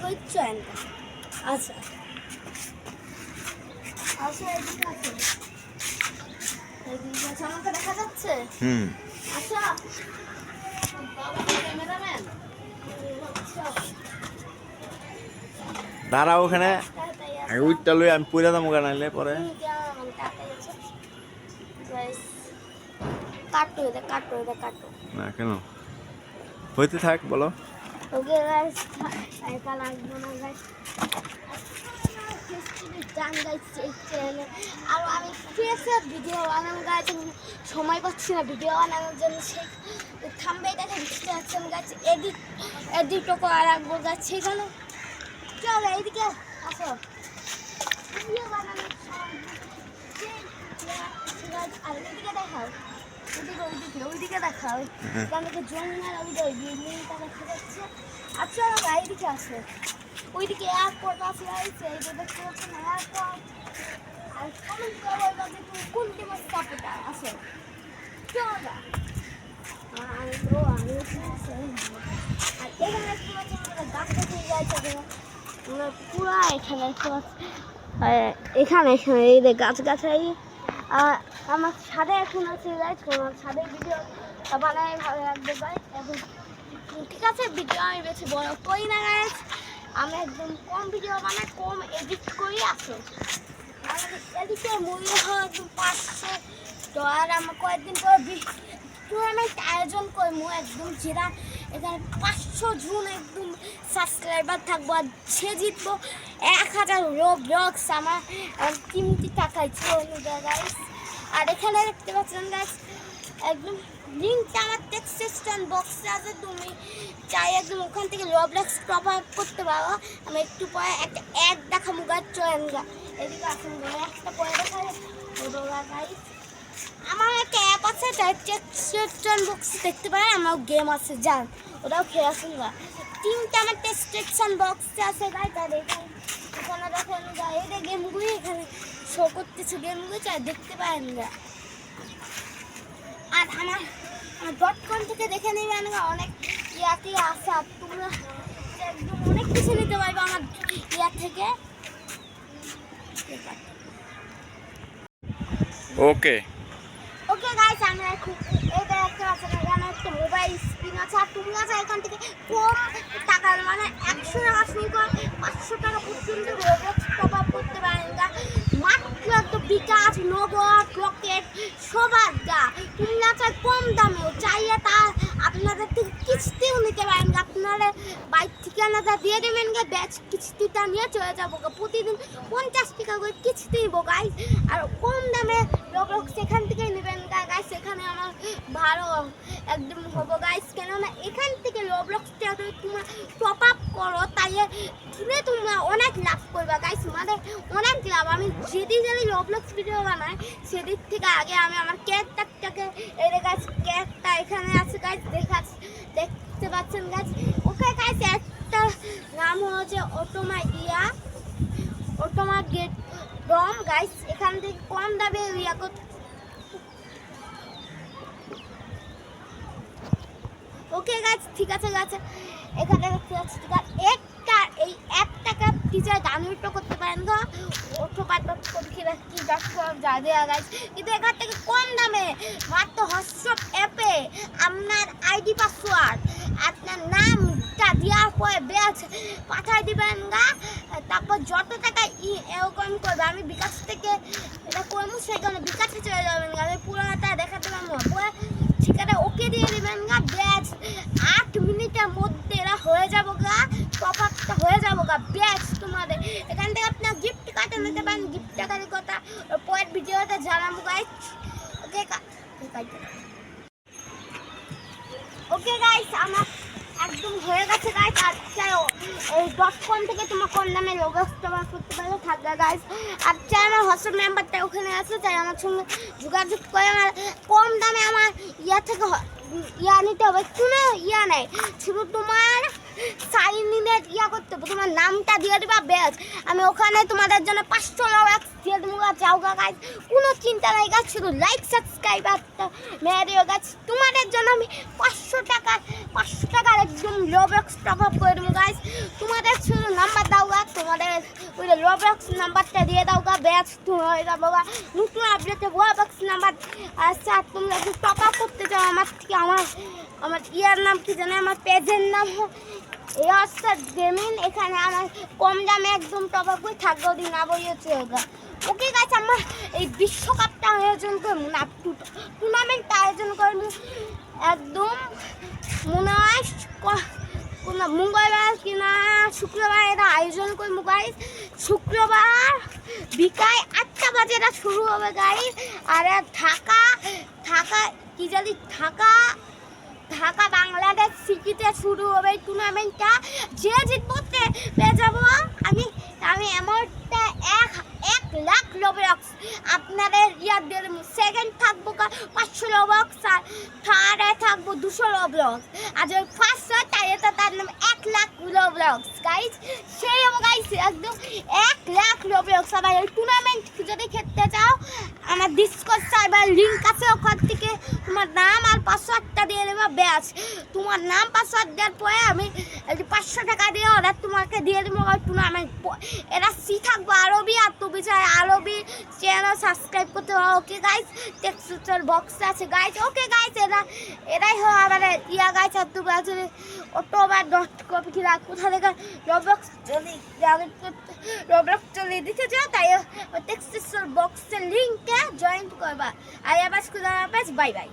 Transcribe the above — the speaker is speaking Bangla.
করছেন আচ্ছা আচ্ছা এদিকে আছে এদিকে আছে আমাকে দেখা যাচ্ছে আচ্ছা বাবা ক্যামেরাম্যান দাঁড়া ওখানে উইটটা লই আমি পুরা দাম গানাইলে পরে কাটো এটা কাটো এটা কাটো না কেন হইতে থাক বলো ওকে গাইস এটা লাগবে না গাইস গান গাইছে আর আমি ফেসে ভিডিও বানানো গাইস সময় পাচ্ছি না ভিডিও বানানোর জন্য সেই থাম্বনেলটাকে দেখতে পাচ্ছেন গাইস এডিটও করা রাখবো গাইস সেখানে চলো এইদিকে আসো ভিডিও বানানোর সময় আর এদিকে দেখাও ওইদিকে দেখাও এখান থেকে জঙ্গল ওই বিল্ডিংটা দেখা যাচ্ছে আচ্ছা এইদিকে আসো ওইদিকে এয়ারপোর্ট আছে এইটা দেখতে পাচ্ছেন এয়ারপোর্ট আর কমেন্ট করো যে তুমি কোন টিমের সাপোর্টার আসো চলো আর এখানে গাছটা ঠিক আছে পুরা এখানে এই যে গাছাই আমার ছাদে এখন আছে গাইজ আমার ছাদে ভিডিও বানাই ভালো লাগবে গাইজ এখন ঠিক আছে ভিডিও আমি বেশি বড় করি না গাইজ আমি একদম কম ভিডিও বানাই কম এডিট করি আসো এদিকে মূল্য হয় একদম $500 আমার কয়েকদিন পর টুর্নামেন্ট আয়োজন করবো একদম যেটা এখানে 500 জন একদম সাবস্ক্রাইবার থাকবো আর সে জিতবো 1000 রোবলক্স আমার কিমতি টাকায় চলে গাইস আর এখানে দেখতে পাচ্ছেন গাইস একদম লিঙ্কটা আমার ডেসক্রিপশন বক্সে আছে তুমি চাই একদম ওখান থেকে রোবলক্স টপ আপ করতে পারো আমি একটু পরে একটা অ্যাড দেখাবো গাইস চলেন গা এদিকে আসুন একটা পরে দেখাবো গাইস আমার একটা অ্যাপ আছে তার ডেসক্রিপশন বক্সে দেখতে পারেন আমার গেম আছে যান ওটাও খেয়ে আসুন গা 3টা আমার ডেসক্রিপশন বক্সে আছে গাইস আর এখানে দেখেন গা এই গেমগুলি এখানে শো করতেছে গেমগুলো চাই দেখতে পারেন গা আর আমার .com থেকে দেখে নেবেন গা অনেক ইয়াতে আছে আর তোমরা একদম অনেক কিছু নিতে পারবে আমার ইয়া থেকে ওকে ওকে গাইস আমরা এখন এইটা একটা আছে এখানে একটা মোবাইল স্ক্রিন আছে আর তোমরা চাই এখান থেকে কম টাকার মানে 100 টাকা শুরু করে 500 টাকা পর্যন্ত রোবলক্স টপ আপ করতে পারেন গা মাত্র তো বিকাশ নগদ রকেট সবার গা তোমরা চাই কম দামেও চাইলে তা আপনাদের থেকে কিস্তিও নিতে পারেন গা আপনারা বাইক ঠিকানাটা দিয়ে দেবেন গা ব্যাচ কিস্তিটা নিয়ে চলে যাবো গা প্রতিদিন 50 টাকা করে কিস্তি দিব গাইস আর কম দামে রোবলক্স এখান থেকেই নেবেন গাইস এখানে আমার ভালো একদম হবো গাইস কেননা এখান থেকে রোবলক্সটা তোমরা টপ আপ করো তাই তোমরা অনেক লাভ করবে গাইস মানে অনেক লাভ আমি যেদিন রোবলক্স ভিডিও বানাই সেদিক থেকে আগে আমি আমার ক্যারেক্টারটাকে এই গাইস ক্যারেক্টার এখানে আছে গাইস দেখতে পাচ্ছেন গাইস ওকে গাইস একটা নাম হচ্ছে অটোমা গেট রম গাইস এখান থেকে কম দামে ইয়া করতে ওকে গাইস ঠিক আছে এখানে দেখতে পাচ্ছি একটা এই অ্যাপটাকে টিচার ডাউনলোড করতে পারেন গো অটোমা.com যা দেয়া গাইস কিন্তু এখান থেকে কম দামে মাত্র হোয়াটসঅ্যাপ অ্যাপে আপনার আইডি পাসওয়ার্ড আপনার নামটা দেওয়ার পরে ব্যাচ পাঠাই দিবেন গা তারপর যত টাকা এরকম করবে আমি বিকাশ থেকে এটা করবো সেখানে বিকাশে চলে যাবেন গা আমি পুরোটা দেখাতে পারবো পরে ঠিকানা ওকে দিয়ে দিবেন গা ব্যাচ 8 মিনিটের মধ্যে এরা হয়ে যাবো গা টপ আপটা হয়ে যাবো গা ব্যাচ তোমাদের এখান থেকে আপনার গিফট কার্ড নিতে পারেন গিফট কার্ডের কথা পরের ভিডিওতে জানাবো গাইস ওকে গাইস আমার একদম হয়ে গেছে গাইস আচ্ছা এই .com থেকে তোমার কোন নামে রোবলক্স টপ আপ করতে পারলে থাকবে গাইস আচ্ছা আমার হোয়াটসঅ্যাপ নাম্বারটা ওখানে আছে তাই আমার সঙ্গে যোগাযোগ করে আমার কম দামে আমার ইয়া থেকে ইয়া নিতে হবে কোনো ইয়া নেই শুধু তোমার সাইন ইন ইয়া করতে হবে তোমার নামটা দিয়ে দিবা ব্যাস আমি ওখানে তোমাদের জন্য 500 লাখ দিয়ে দেবো যাও গাইস কোনো চিন্তা নাই গাছ শুধু লাইক সাবস্ক্রাইব আর মেরিও গাছ তোমাদের জন্য আমি 500 টাকার একদম রবলক্স টপ আপ করে দেবো গাইস তোমাদের শুধু নাম্বার দাও গা তোমাদের ওই রবলক্স নাম্বারটা দিয়ে দাও গা ব্যাস হয়ে যাবো গা নতুন আপডেটে রবলক্স নাম্বার আচ্ছা তোমরা যদি টপ আপ করতে চাও আমার থেকে আমার ইয়ার নাম কি জানে আমার পেজের নাম এয়ারস্টার গেমিং এখানে আমার কম দামে একদম টপ আপ করে থাকবো দিন না বইয়েছে ওগা ওকে গাছ আমার এই বিশ্বকাপটা আয়োজন করবো না টুর্নামেন্টটা আয়োজন করবো একদম মনে হয় কোনো মঙ্গলবার কিনা শুক্রবার এটা আয়োজন করবো গাইস শুক্রবার বিকাল 8টা বাজে এটা শুরু হবে গাইস আর ঢাকা কি জানি ঢাকা বাংলাদেশ সিটিতে শুরু হবে টুর্নামেন্টটা যে জিতবো পেয়ে যাবো আমি অ্যামাউন্টটা 1 লাখ রবলক্স আপনাদের ইয়ার দিয়ে সেকেন্ড থাকবো 500 রবলক্স আর থার্ডে থাকবো 200 রবলক্স আর যদি ফার্স্ট হয় তার নাম 1 লাখ রবলক্স গাইস সেই হবে গাইস একদম 1 লাখ রবলক্স আবার এই টুর্নামেন্ট যদি খেলতে চাও আমার ডিসকর্ড সার্ভার লিংক আছে ওখান থেকে তোমার নাম আর পাসওয়ার্ডটা দিয়ে দেবো ব্যাস তোমার নাম পাসওয়ার্ড দেওয়ার পরে আমি 500 টাকা দিয়ে ওরা তোমাকে দিয়ে দেবো টুর্নামেন্ট এরা থাকবো আরবি আর তুমি চাই আরবি চ্যানেল সাবস্ক্রাইব করতে হবে ওকে গাইস টেক্সচার বক্স আছে গাইস ওকে গাইস এরাই হয় আমার ইয়া গাইস আর তুমি আছে october.com কি রাখ কোথা থেকে রবলক্স চলে দিতে চাও তাই টেক্সচার বক্সের লিঙ্কে জয়েন করবা আর আবার বাই বাই